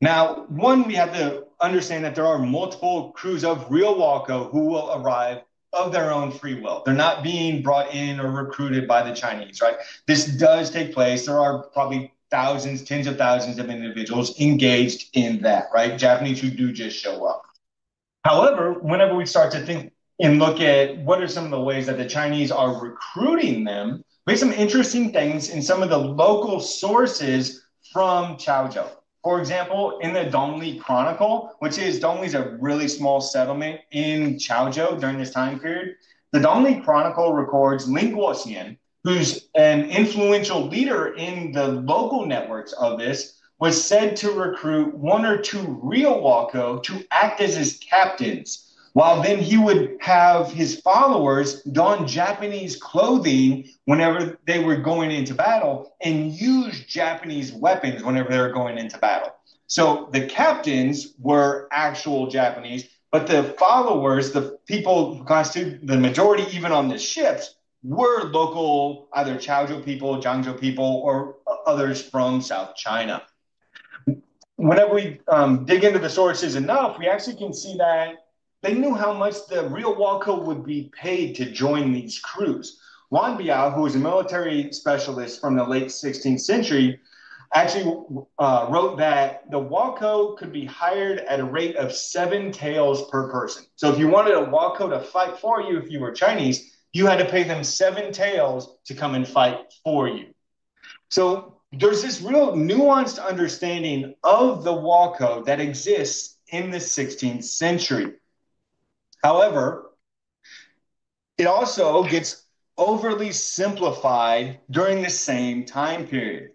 Now, one, we have to understand that there are multiple crews of real Walco who will arrive of their own free will. They're not being brought in or recruited by the Chinese, right? This does take place. There are probably thousands, tens of thousands of individuals engaged in that, right? Japanese who do just show up. However, whenever we start to think and look at what are some of the ways that the Chinese are recruiting them, we have some interesting things in some of the local sources from Chaozhou. For example, in the Dongli Chronicle, Dongli is a really small settlement in Chaozhou during this time period. The Dongli Chronicle records Ling Guoxian, who's an influential leader in the local networks of this, was said to recruit one or two real Walco to act as his captains, while then he would have his followers don Japanese clothing whenever they were going into battle and use Japanese weapons whenever they were going into battle. So the captains were actual Japanese, but the followers, the people who constitute the majority even on the ships, were local, either Chaozhou people, Jiangzhou people, or others from South China. Whenever we dig into the sources enough, we actually can see that they knew how much the real Walco would be paid to join these crews. Wan Biao, who was a military specialist from the late 16th century, actually wrote that the Walco could be hired at a rate of 7 taels per person. So if you wanted a Walco to fight for you, if you were Chinese, you had to pay them 7 taels to come and fight for you. So there's this real nuanced understanding of the Walco that exists in the 16th century. However, it also gets overly simplified during the same time period.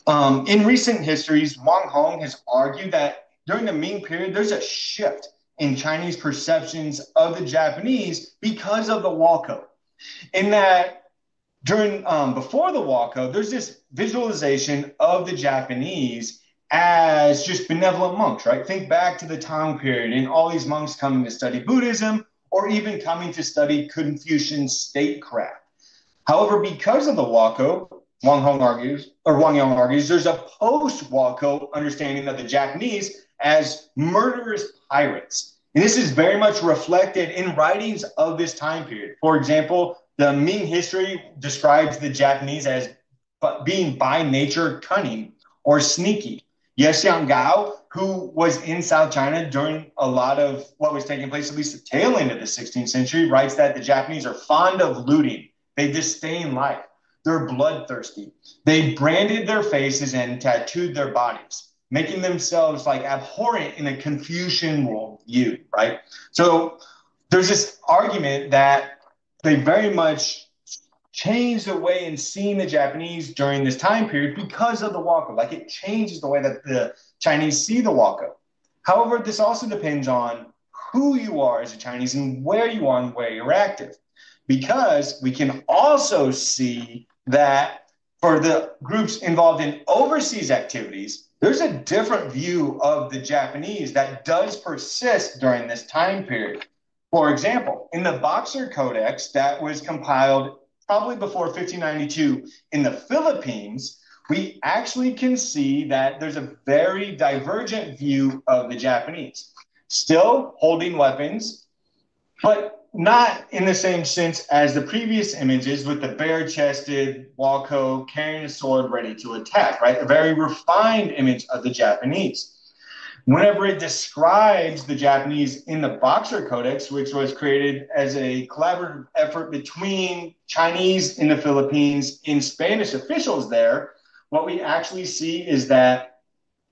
In recent histories, Wang Hong has argued that during the Ming period, there's a shift in Chinese perceptions of the Japanese because of the Walco. In that before the Walco, there's this visualization of the Japanese as just benevolent monks, right? Think back to the Tang period and all these monks coming to study Buddhism or even coming to study Confucian statecraft. However, because of the Walco, Wang Yang argues, there's a post-Walco understanding of the Japanese as murderous pirates. And this is very much reflected in writings of this time period. For example, the Ming history describes the Japanese as being by nature cunning or sneaky. Yes Gao, who was in South China during a lot of what was taking place, at least the tail end of the 16th century, writes that the Japanese are fond of looting. They disdain life. They're bloodthirsty. They branded their faces and tattooed their bodies, making themselves like abhorrent in a Confucian worldview, right? So there's this argument that they very much changed the way in seeing the Japanese during this time period because of the wako. Like it changes the way that the Chinese see the wako. However, this also depends on who you are as a Chinese and where you are and where you're active. Because we can also see that for the groups involved in overseas activities, there's a different view of the Japanese that does persist during this time period. For example, in the Boxer Codex that was compiled probably before 1592 in the Philippines, we actually can see that there's a very divergent view of the Japanese, still holding weapons, but not in the same sense as the previous images with the bare-chested Wako carrying a sword ready to attack, right? A very refined image of the Japanese. Whenever it describes the Japanese in the Boxer Codex, which was created as a collaborative effort between Chinese in the Philippines and Spanish officials there, what we actually see is that,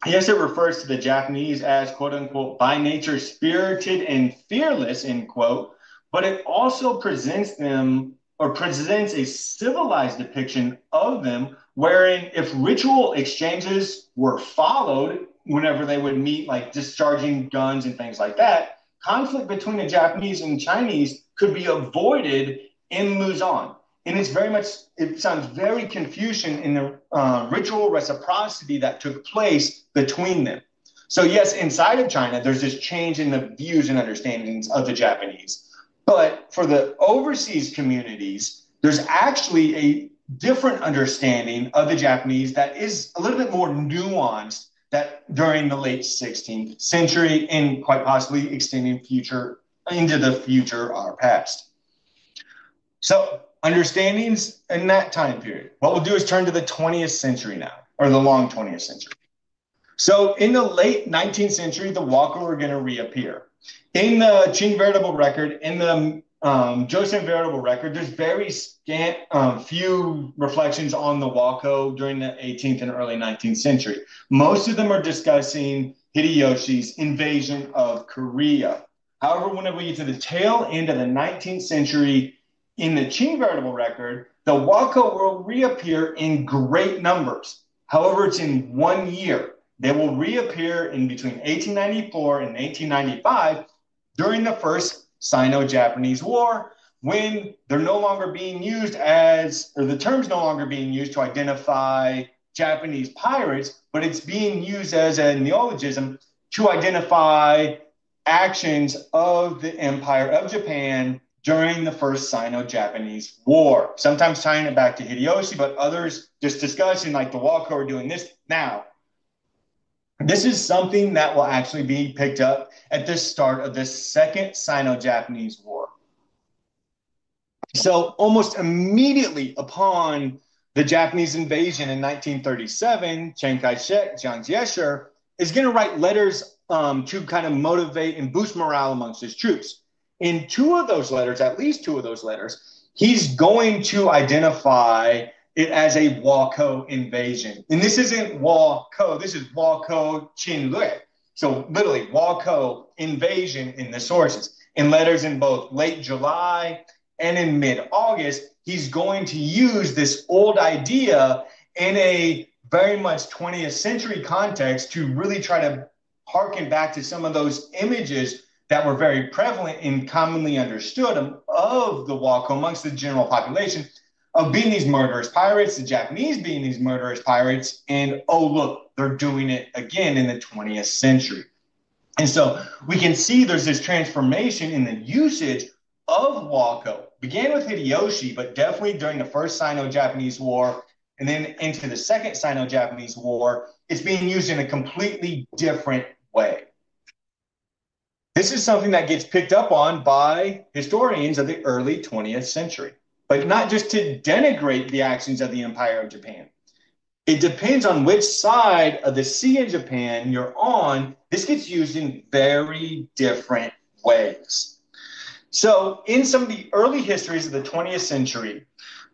yes, it refers to the Japanese as, quote unquote, by nature spirited and fearless, end quote, but it also presents them or presents a civilized depiction of them, wherein if ritual exchanges were followed, whenever they would meet, like discharging guns and things like that, conflict between the Japanese and Chinese could be avoided in Luzon. And it's very much, it sounds very Confucian in the ritual reciprocity that took place between them. So yes, inside of China, there's this change in the views and understandings of the Japanese. But for the overseas communities, there's actually a different understanding of the Japanese that is a little bit more nuanced that during the late 16th century and quite possibly extending future into the future or past. So understandings in that time period. What we'll do is turn to the 20th century now, or the long 20th century. So in the late 19th century, the Wako are going to reappear. In the Qing Veritable Record, in the Joseon Veritable Record, there's very scant few reflections on the Wako during the 18th and early 19th century. Most of them are discussing Hideyoshi's invasion of Korea. However, whenever we get to the tail end of the 19th century, in the Qing Veritable Record, the Wako will reappear in great numbers. However, it's in 1 year. They will reappear in between 1894 and 1895 during the First Sino-Japanese War, when they're no longer being used as, or the term's no longer being used to identify Japanese pirates, but it's being used as a neologism to identify actions of the Empire of Japan during the First Sino-Japanese War. Sometimes tying it back to Hideyoshi, but others just discussing like the Wako are doing this now. This is something that will actually be picked up at the start of the Second Sino-Japanese War. So almost immediately upon the Japanese invasion in 1937, Chiang Kai-shek, Jiang Jieshi, is going to write letters to kind of motivate and boost morale amongst his troops. In two of those letters, at least two of those letters, he's going to identify it as a Wako invasion. And this isn't Wako, this is Wako Qinlui. So literally Wako invasion in the sources. In letters in both late July and in mid-August, he's going to use this old idea in a very much 20th century context to really try to harken back to some of those images that were very prevalent and commonly understood of the Wako amongst the general population, of being these murderous pirates, the Japanese being these murderous pirates, and oh, look, they're doing it again in the 20th century. And so we can see there's this transformation in the usage of Wako. Began with Hideyoshi, but definitely during the First Sino-Japanese War and then into the Second Sino-Japanese War, it's being used in a completely different way. This is something that gets picked up on by historians of the early 20th century, but not just to denigrate the actions of the Empire of Japan. It depends on which side of the sea in Japan you're on. This gets used in very different ways. So, in some of the early histories of the 20th century,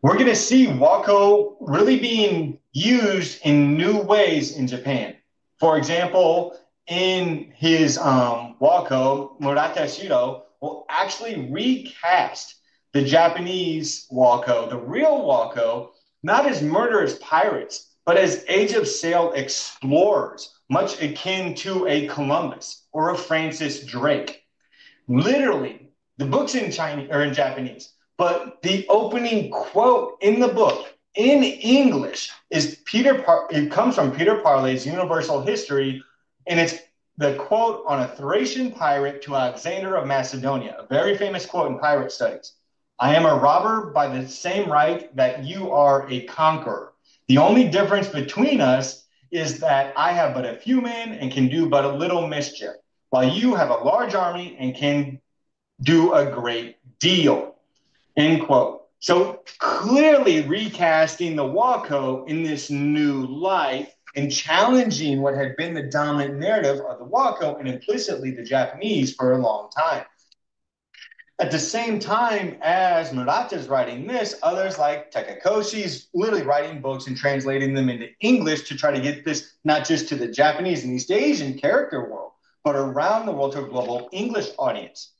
we're going to see wako really being used in new ways in Japan. For example, in his wako, Murata Shiro will actually recast the Japanese wako, the real wako, not as murderous pirates, but as age of sail explorers, much akin to a Columbus or a Francis Drake. Literally, the book's in Chinese or in Japanese, but the opening quote in the book in English is it comes from Peter Parley's Universal History, and it's the quote on a Thracian pirate to Alexander of Macedonia, a very famous quote in pirate studies. I am a robber by the same right that you are a conqueror. The only difference between us is that I have but a few men and can do but a little mischief, while you have a large army and can do a great deal. End quote. So clearly recasting the Wako in this new light and challenging what had been the dominant narrative of the Wako and implicitly the Japanese for a long time. At the same time as Murata's writing this, others like Takakoshi's literally writing books and translating them into English to try to get this not just to the Japanese and East Asian character world, but around the world to a global English audience.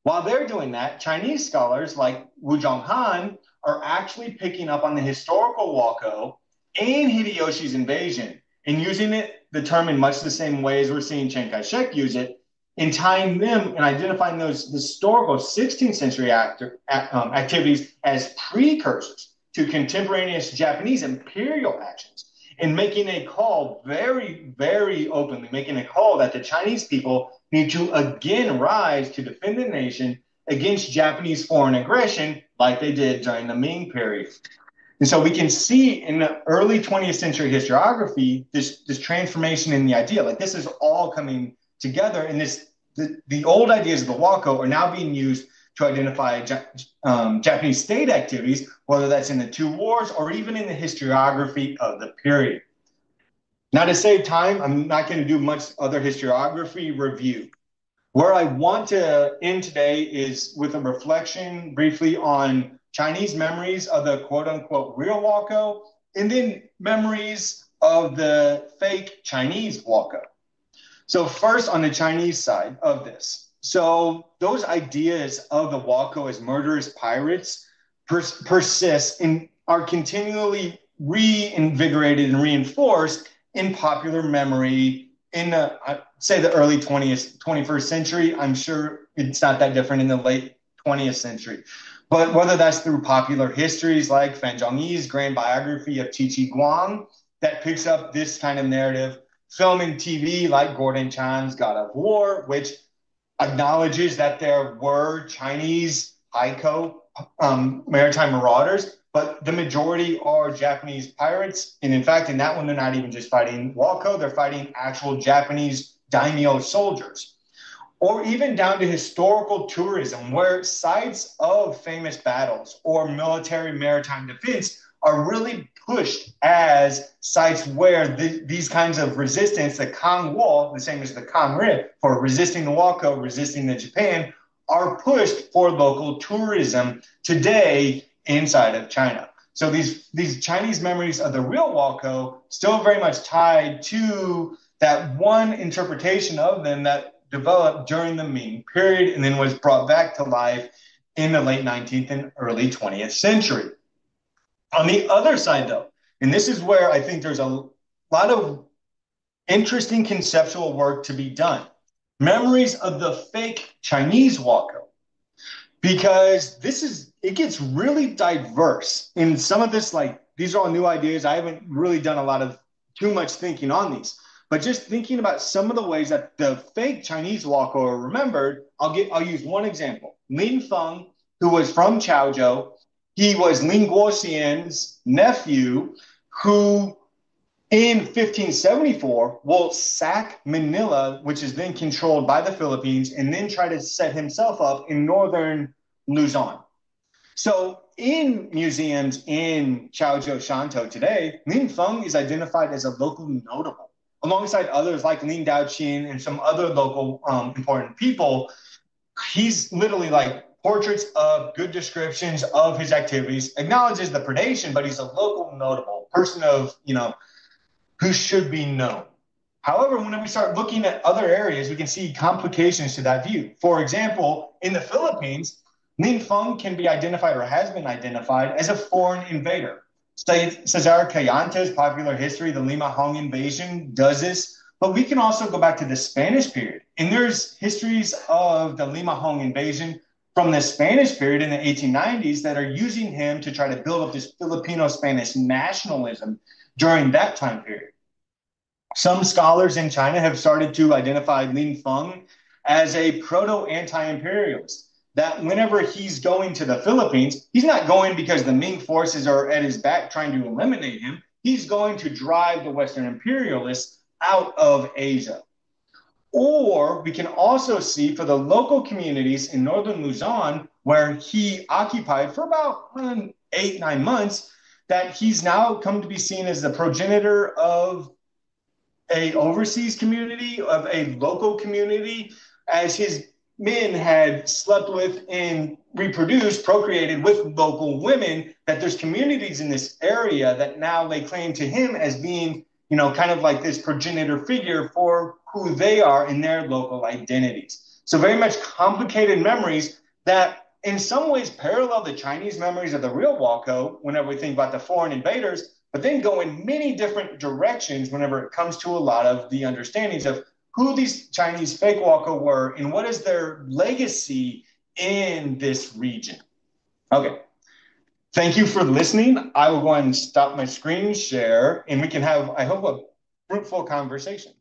While they're doing that, Chinese scholars like Wu Zhonghan are actually picking up on the historical Wako and Hideyoshi's invasion and using the term in much the same way as we're seeing Chiang Kai-shek use it, and tying them and identifying those historical 16th century activities as precursors to contemporaneous Japanese imperial actions, and making a call very, very openly, making a call that the Chinese people need to again rise to defend the nation against Japanese foreign aggression like they did during the Ming period. And so we can see in the early 20th century historiography this transformation in the idea. Like this is all coming together, and the old ideas of the Wako are now being used to identify Japanese state activities, whether that's in the two wars or even in the historiography of the period. Now, to save time, I'm not going to do much other historiography review. Where I want to end today is with a reflection briefly on Chinese memories of the quote unquote real Wako, and then memories of the fake Chinese Wako. So first on the Chinese side of this. So those ideas of the Wako as murderous pirates persist and are continually reinvigorated and reinforced in popular memory in say the early 21st century. I'm sure it's not that different in the late 20th century. But whether that's through popular histories like Fan Zhongyi's grand biography of Qi Guang that picks up this kind of narrative, film and TV like Gordon Chan's God of War, which acknowledges that there were Chinese Haiko maritime marauders, but the majority are Japanese pirates. And in fact, in that one, they're not even just fighting Wako, they're fighting actual Japanese daimyo soldiers. Or even down to historical tourism, where sites of famous battles or military maritime defense are really pushed as sites where these kinds of resistance, the Kang Wall, the same as the Kang Ri, for resisting the Wako, resisting the Japan, are pushed for local tourism today inside of China. So these Chinese memories of the real Wako still very much tied to that one interpretation of them that developed during the Ming period and then was brought back to life in the late 19th and early 20th century. On the other side, though, and this is where I think there's a lot of interesting conceptual work to be done, memories of the fake Chinese Wako, because it gets really diverse in some of this. Like these are all new ideas. I haven't really done a lot of too much thinking on these, but just thinking about some of the ways that the fake Chinese Wako are remembered. I'll use one example. Lin Feng, who was from Chaozhou, he was Lin Guoxian's nephew, who in 1574 will sack Manila, which is then controlled by the Philippines, and then try to set himself up in northern Luzon. So in museums in Chaozhou Shantou today, Lin Feng is identified as a local notable, alongside others like Lin Daoqin and some other local important people. He's literally like portraits of good descriptions of his activities, acknowledges the predation, but he's a local notable person of, who should be known. However, when we start looking at other areas, we can see complications to that view. For example, in the Philippines, Lin Feng can be identified or has been identified as a foreign invader. Cesar Callante's Popular History, the Lima Hong invasion, does this. But we can also go back to the Spanish period. And there's histories of the Lima Hong invasion from the Spanish period in the 1890s that are using him to try to build up this Filipino-Spanish nationalism during that time period. Some scholars in China have started to identify Lin Feng as a proto-anti-imperialist, that whenever he's going to the Philippines, he's not going because the Ming forces are at his back trying to eliminate him. He's going to drive the Western imperialists out of Asia. Or we can also see for the local communities in northern Luzon, where he occupied for about 8-9 months, that he's now come to be seen as the progenitor of a overseas community, of a local community, as his men had slept with and reproduced, procreated with local women, that there's communities in this area that now lay claim to him as being, kind of like this progenitor figure for who they are in their local identities. So very much complicated memories that in some ways parallel the Chinese memories of the real Wako whenever we think about the foreign invaders, but then go in many different directions whenever it comes to a lot of the understandings of who these Chinese fake Wako were and what is their legacy in this region. Okay. Thank you for listening. I will go ahead and stop my screen share and we can have, I hope, a fruitful conversation.